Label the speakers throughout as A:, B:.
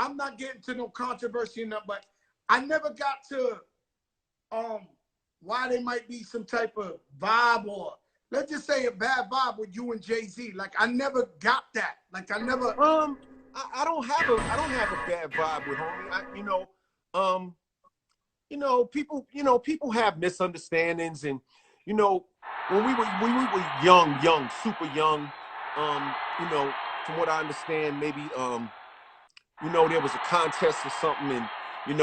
A: I'm not getting to no controversy enough, but I never got to why there might be some type of vibe, or let's just say a bad vibe with you and Jay-Z. Like I never got that. Like I never.
B: I don't have a bad vibe with homie. People have misunderstandings, and when we were young, super young, from what I understand, maybe there was a contest or something, and he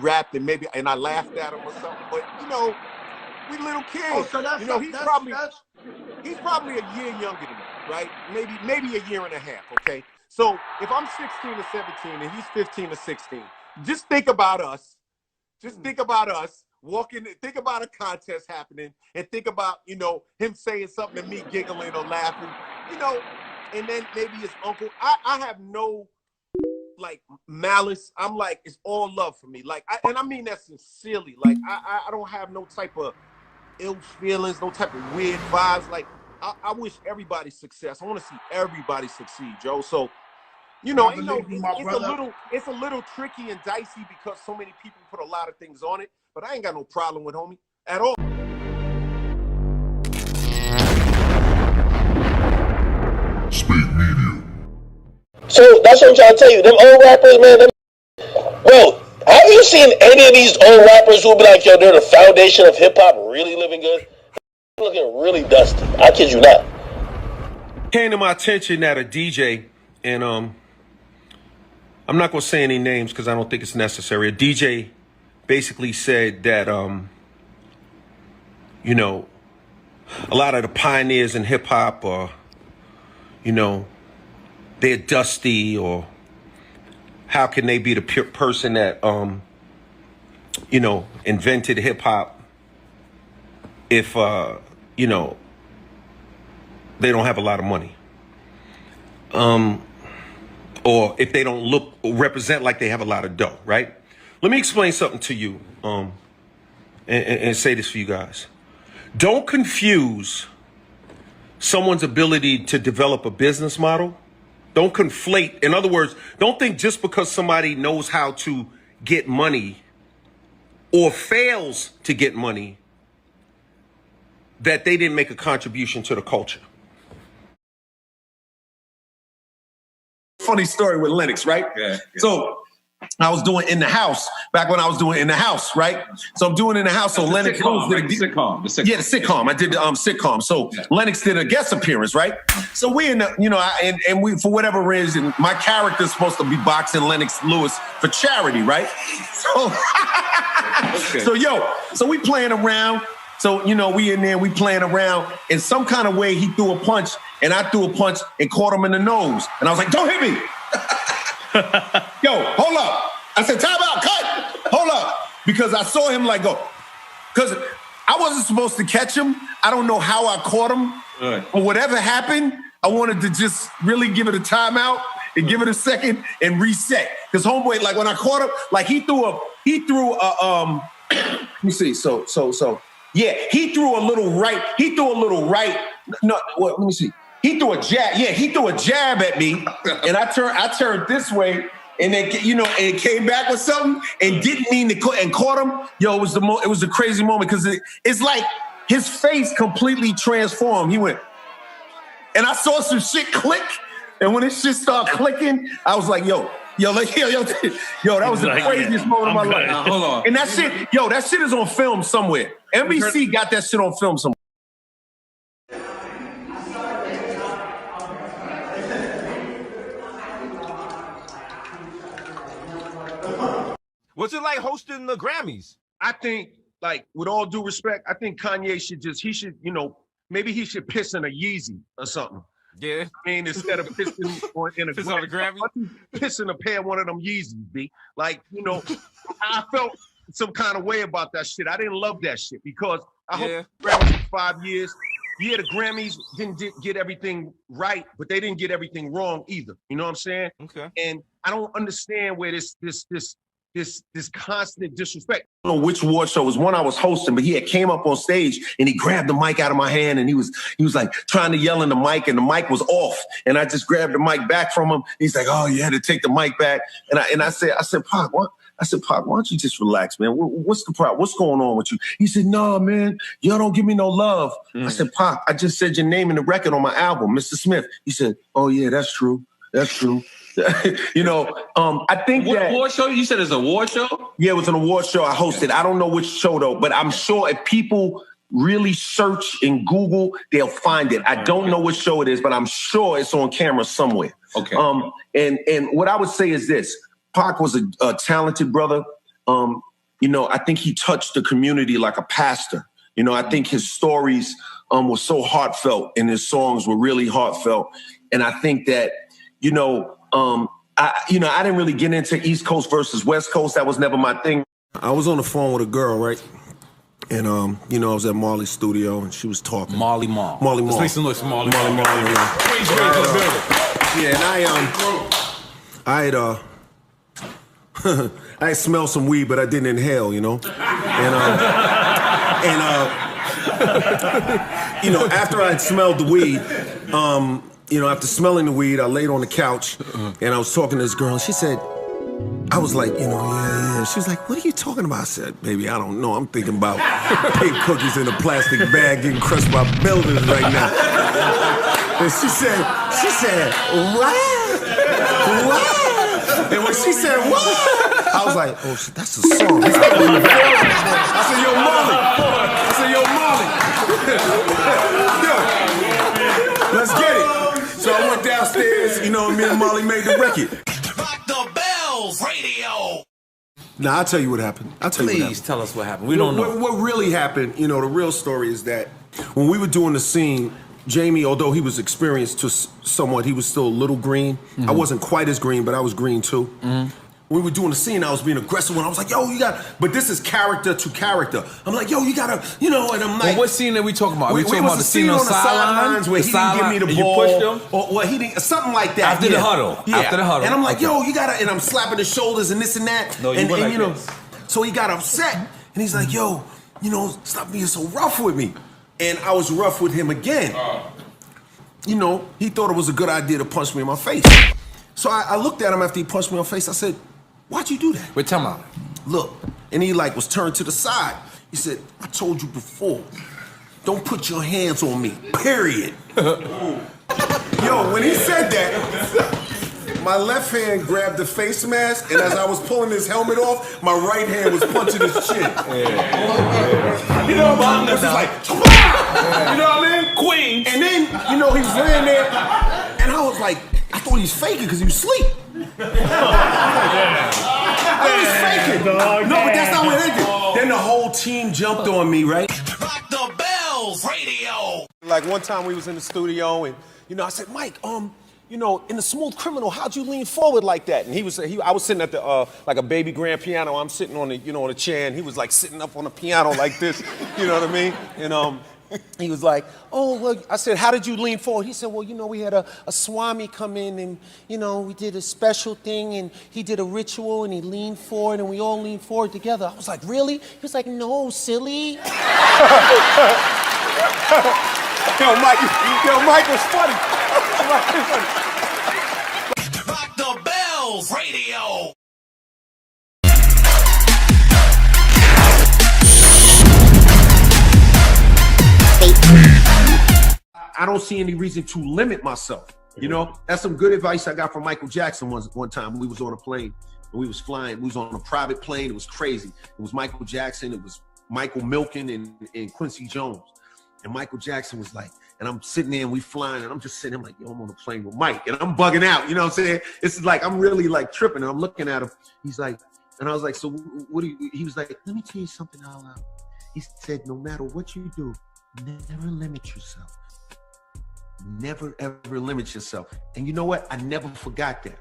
B: rapped, and I laughed at him or something, but we little kids.
A: Oh, so that's
B: he's probably a year younger than me, right? Maybe a year and a half, okay? So if I'm 16 or 17 and he's 15 or 16, just think about us. Just think about us walking, think about a contest happening, and think about, him saying something and me giggling or laughing, and then maybe his uncle. I have no, like, malice. I'm like, it's all love for me. Like, and I mean that sincerely. Like, I don't have no type of ill feelings, no type of weird vibes. Like, I wish everybody success. I want to see everybody succeed, Joe. So, it's a little tricky and dicey because so many people put a lot of things on it, but I ain't got no problem with homie at all.
C: Speak Media.
D: So that's what I'm trying to tell you. Them old rappers, man. Bro, have you seen any of these old rappers who be like, yo, they're the foundation of hip hop, really living good? Looking really dusty. I kid you not.
B: Came to my attention that a DJ, and I'm not gonna say any names because I don't think it's necessary. A DJ basically said that a lot of the pioneers in hip hop are, they're dusty, or how can they be the person that invented hip hop if they don't have a lot of money, or if they don't look or represent like they have a lot of dough, right? Let me explain something to you, and say this for you guys. Don't confuse someone's ability to develop a business model. Don't conflate. In other words, don't think just because somebody knows how to get money or fails to get money that they didn't make a contribution to the culture.
E: Funny story with Lennox, right? Yeah. So I was doing In the House back when I was doing In the House, right? So I'm doing In the House. So Lennox
F: sitcom, did sitcom.
E: Yeah, the sitcom. I did the sitcom. So Lennox did a guest appearance, right? So we in the, and we, for whatever reason, my character's supposed to be boxing Lennox Lewis for charity, right? So so we playing around. So, we in there, we playing around. In some kind of way, he threw a punch, and I threw a punch and caught him in the nose. And I was like, don't hit me. Yo, hold up. I said, time out, cut. Hold up. Because I saw him like go. Because I wasn't supposed to catch him. I don't know how I caught him. But whatever happened, I wanted to just really give it a timeout and give it a second and reset. Because homeboy, like when I caught him, like he threw a let me see. So. Yeah, he threw a little right. No, let me see. He threw a jab. Yeah, he threw a jab at me, and I turned this way, and then and it came back with something, and didn't mean to and caught him. Yo, it was a crazy moment because it's like his face completely transformed. He went, and I saw some shit click, and when this shit started clicking, I was like, yo, that was the craziest moment of my life.
F: Hold on.
E: And that shit is on film somewhere. NBC got that shit on film somewhere.
B: What's it like hosting the Grammys? I think, like, with all due respect, I think Kanye should, maybe he should piss in a Yeezy or something.
G: Yeah.
B: I mean, instead of pissing in a
G: Piss on the Grammy?
B: piss in a pair of one of them Yeezys, B. Like, I felt some kind of way about that shit. I didn't love that shit because I hope the Grammys for 5 years. Yeah, the Grammys didn't get everything right, but they didn't get everything wrong either. You know what I'm saying?
G: Okay.
B: And I don't understand where this
E: this constant disrespect. I don't know which award show. It was one I was hosting, but he had came up on stage and he grabbed the mic out of my hand and he was like trying to yell in the mic and the mic was off. And I just grabbed the mic back from him. He's like, oh, you had to take the mic back. And I said, Pac, what? I said, Pac, why don't you just relax, man? What's the problem? What's going on with you? He said, no, man, y'all don't give me no love. I said, Pac, I just said your name in the record on my album, Mr. Smith. He said, oh, yeah, that's true. That's true. You know, I think
F: what
E: that
F: award show? You said it's an award show?
E: Yeah, it was an award show I hosted. I don't know which show though, but I'm sure if people really search in Google, they'll find it. I don't know which show it is, but I'm sure it's on camera somewhere.
F: Okay.
E: And what I would say is this: Pac was a talented brother. You know, I think he touched the community like a pastor. You know, I think his stories were so heartfelt, and his songs were really heartfelt. And I think that, you know. I didn't really get into East Coast versus West Coast. That was never my thing. I was on the phone with a girl, right? And, you know, I was at Marley's studio and she was talking.
F: Marley Marl.
E: Marley Marl.
F: Let's make some noise for Marley
E: Marl. Yeah, and I had smelled some weed, but I didn't inhale, you know? You know, after I had smelled the weed, you know, after smelling the weed, I laid on the couch and I was talking to this girl and she said, I was like, you know, yeah. She was like, what are you talking about? I said, baby, I don't know. I'm thinking about pink cookies in a plastic bag getting crushed by buildings right now. And she said, what? And when she said, what? I was like, oh, that's a song. I said, yo, Marley. Yo, let's get it. So I went downstairs, you know, and me and Molly made the record.
G: Rock the Bells Radio.
E: Now, I'll tell you what happened.
F: Please tell us what happened. We don't know.
E: What really happened, you know, the real story is that when we were doing the scene, Jamie, although he was experienced to somewhat, he was still a little green. I wasn't quite as green, but I was green too. When we were doing the scene, I was being aggressive when I was like, yo, you got, but this is character to character. I'm like, yo, you gotta, you know, and I'm like.
F: Well, what scene are we talking about? Are we talking about the scene on the sidelines
E: where he didn't give me the ball?
F: You pushed him?
E: Or well, he didn't, something like that.
F: After the huddle.
E: Yeah.
F: After the huddle.
E: And I'm like, yo, you gotta, and I'm slapping his shoulders and this and that.
F: No, you were like
E: you know,
F: this.
E: So he got upset and he's like, yo, you know, stop being so rough with me. And I was rough with him again. You know, he thought it was a good idea to punch me in my face. So I looked at him after he punched me in my face. I said, why'd you do that?
F: Wait, tell me.
E: Look, and he like was turned to the side. He said, I told you before, don't put your hands on me, period. Yo, when he said that, my left hand grabbed the face mask, and as I was pulling his helmet off, my right hand was punching his chin. You know what I mean? It was just like, you know what I mean?
F: Queen.
E: And then, you know, he was laying there, and I was like, I thought he was faking because he was asleep. I was faking. No, but that's not what it did. Then the whole team jumped on me, right?
G: Rock the Bells Radio.
E: Like one time we was in the studio and, you know, I said, Mike, you know, in The Smooth Criminal, how'd you lean forward like that? And I was sitting at the, like a baby grand piano. I'm sitting on the, you know, on the chair and he was like sitting up on the piano like this, you know what I mean? And he was like, oh, well, I said, how did you lean forward? He said, well, you know, we had a Swami come in and, you know, we did a special thing and he did a ritual and he leaned forward and we all leaned forward together. I was like, really? He was like, no, silly. Yo, Mike was funny.
G: Rock the Bells Radio.
E: I don't see any reason to limit myself. You know, that's some good advice I got from Michael Jackson one time when we was on a plane and we was flying. We was on a private plane. It was crazy. It was Michael Jackson. It was Michael Milken and Quincy Jones. And Michael Jackson was like, and I'm sitting there and we flying and I'm just sitting, I'm like, yo, I'm on a plane with Mike and I'm bugging out. You know what I'm saying? It's like, I'm really like tripping and I'm looking at him. He's like, and I was like, so what do you, he was like, let me tell you something out loud. He said, no matter what you do, never limit yourself. Never, ever limit yourself. And you know what? I never forgot that.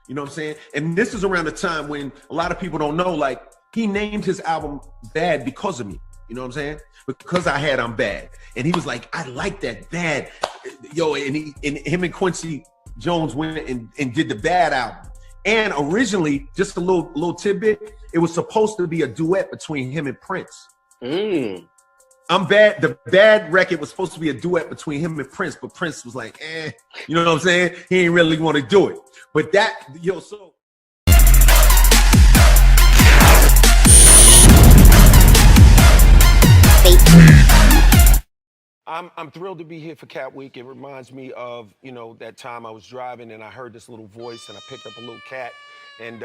E: You know what I'm saying? And this is around the time when a lot of people don't know, like, he named his album Bad because of me. You know what I'm saying? Because I had I'm Bad. And he was like, I like that, Bad. Yo, and him and Quincy Jones went and did the Bad album. And originally, just a little tidbit, it was supposed to be a duet between him and Prince. I'm Bad. The Bad record was supposed to be a duet between him and Prince, but Prince was like, you know what I'm saying? He ain't really want to do it. But that, so.
H: I'm thrilled to be here for Cat Week. It reminds me of, that time I was driving and I heard this little voice and I picked up a little cat and,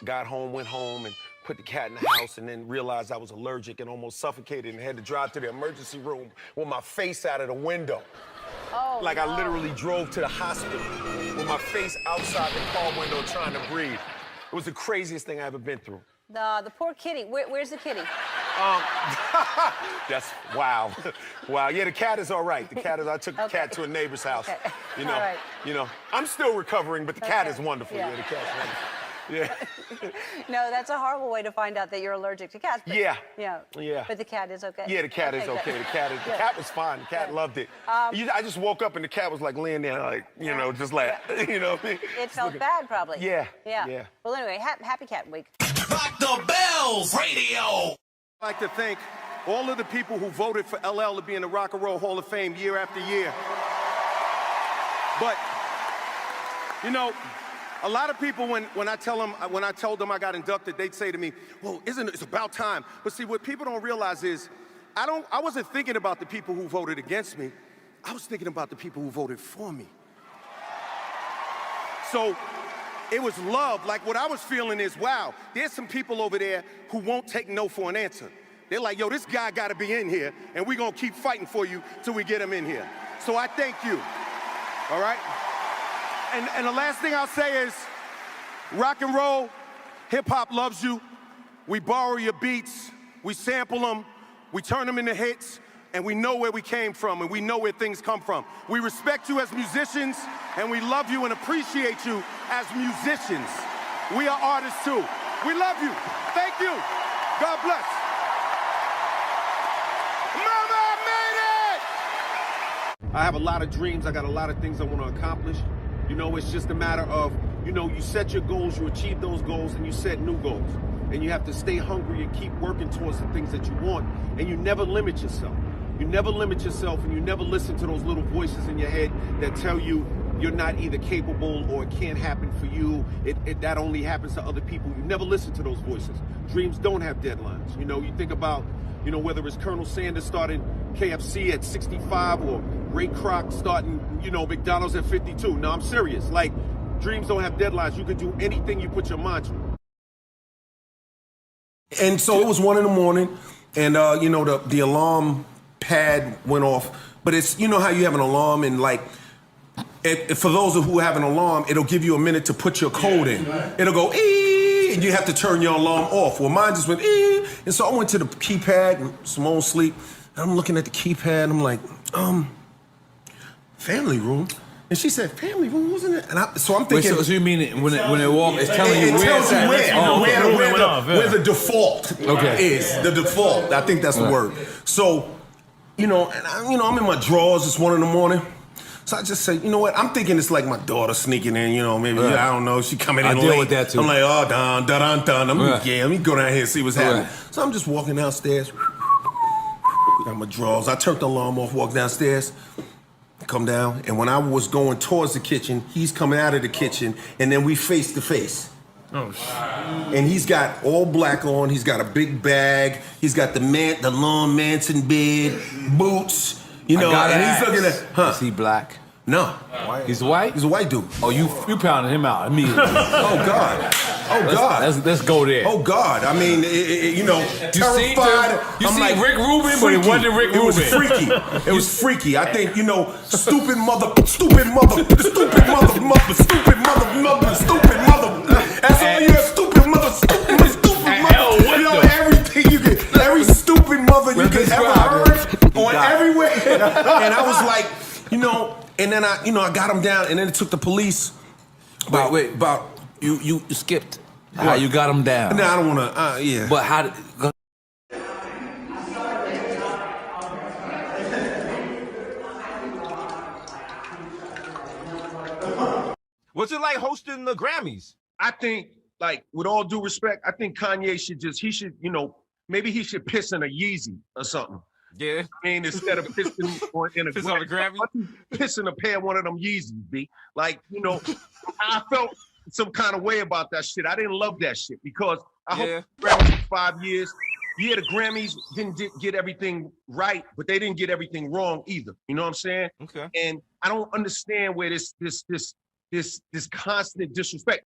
H: got home, went home and put the cat in the house and then realized I was allergic and almost suffocated and had to drive to the emergency room with my face out of the window.
I: Oh,
H: like I literally drove to the hospital with my face outside the car window trying to breathe. It was the craziest thing I ever been through.
I: The poor kitty. Where's the kitty?
H: That's wow. Wow. Yeah, the cat is all right. I took the cat to a neighbor's house.
I: Okay.
H: All
I: right.
H: I'm still recovering, but the cat is wonderful.
I: Yeah.
H: Yeah, the cat's wonderful. Yeah.
I: No, that's a horrible way to find out that you're allergic to cats. But,
H: Yeah.
I: Yeah. But the cat is okay.
H: Yeah, the cat is okay.
I: good.
H: The cat was fine. The cat loved it. I just woke up and the cat was like laying there, like, just like, you know what I mean?
I: It felt bad, probably.
H: Yeah.
I: Yeah. Well, anyway, happy Cat Week.
G: Rock the Bells Radio.
H: I'd like to thank all of the people who voted for LL to be in the Rock and Roll Hall of Fame year after year. But, a lot of people, when I told them I got inducted, they'd say to me, well, it's about time. But see, what people don't realize is, I wasn't thinking about the people who voted against me. I was thinking about the people who voted for me. So it was love. Like what I was feeling is, wow, there's some people over there who won't take no for an answer. They're like, yo, this guy gotta be in here, and we're gonna keep fighting for you till we get him in here. So I thank you, all right? And the last thing I'll say is, rock and roll, hip hop loves you. We borrow your beats, we sample them, we turn them into hits, and we know where we came from, and we know where things come from. We respect you as musicians, and we love you and appreciate you as musicians. We are artists too. We love you. Thank you. God bless. Mama, I made it! I have a lot of dreams. I got a lot of things I want to accomplish. It's just a matter of, you set your goals, you achieve those goals, and you set new goals. And you have to stay hungry and keep working towards the things that you want. And you never limit yourself. You never limit yourself, and you never listen to those little voices in your head that tell you you're not either capable or it can't happen for you. That only happens to other people. You never listen to those voices. Dreams don't have deadlines. You think about, whether it's Colonel Sanders starting KFC at 65 or Ray Kroc starting, McDonald's at 52. No, I'm serious. Like, dreams don't have deadlines. You can do anything you put your mind to.
E: And so it was 1 a.m, and the alarm pad went off. But it's, how you have an alarm and for those who have an alarm, it'll give you a minute to put your code in. Right. It'll go ee, and you have to turn your alarm off. Well, mine just went ee, and so I went to the keypad, Simone sleep, and I'm looking at the keypad, and I'm like, family room. And she said, family room, wasn't it? And so I'm thinking.
F: Wait, so you mean when it walks, it's telling you where it's at?
E: Where the default is. The default. I think that's the word. So, and I'm in my drawers. It's 1 a.m. So I just say, you know what? I'm thinking it's like my daughter sneaking in. Maybe I don't know. She coming in late. I deal with that too. I'm like, oh, dun. Let me go down here and see what's happening. So I'm just walking downstairs. Got my drawers. I turned the alarm off. Walk downstairs. Come down, and when I was going towards the kitchen, he's coming out of the kitchen, and then we face to face. Oh, shit. And he's got all black on, he's got a big bag, he's got the long Manson beard, boots, and he's looking at,
F: Is he black?
E: No.
F: White. He's white?
E: He's a white dude.
F: Oh, you pounded him out immediately.
E: Oh, God. Oh, God.
F: Let's go there.
E: Oh, God. I mean, terrified.
F: You see Rick Rubin, but it wasn't Rick Rubin.
E: It was freaky. It was freaky. I think, stupid mother. That's all you have, stupid mother. Everything you get, every stupid mother you could ever heard on everywhere. And I was like, and then I got him down, and then it took the police.
F: You skipped how you got him down.
E: No, I don't want to. Yeah.
F: But how did?
J: What's it like hosting the Grammys?
E: I think, like, with all due respect, I think Kanye should, maybe he should piss in a Yeezy or something.
J: Yeah.
E: I mean, instead of pissing in a
J: Piss on a Grammy?
E: piss in a pair of one of them Yeezys, B. Like, I felt some kind of way about that shit. I didn't love that shit because I hope the Grammys for 5 years. Yeah, the Grammys didn't get everything right, but they didn't get everything wrong either. You know what I'm saying?
J: Okay.
E: And I don't understand where this constant disrespect.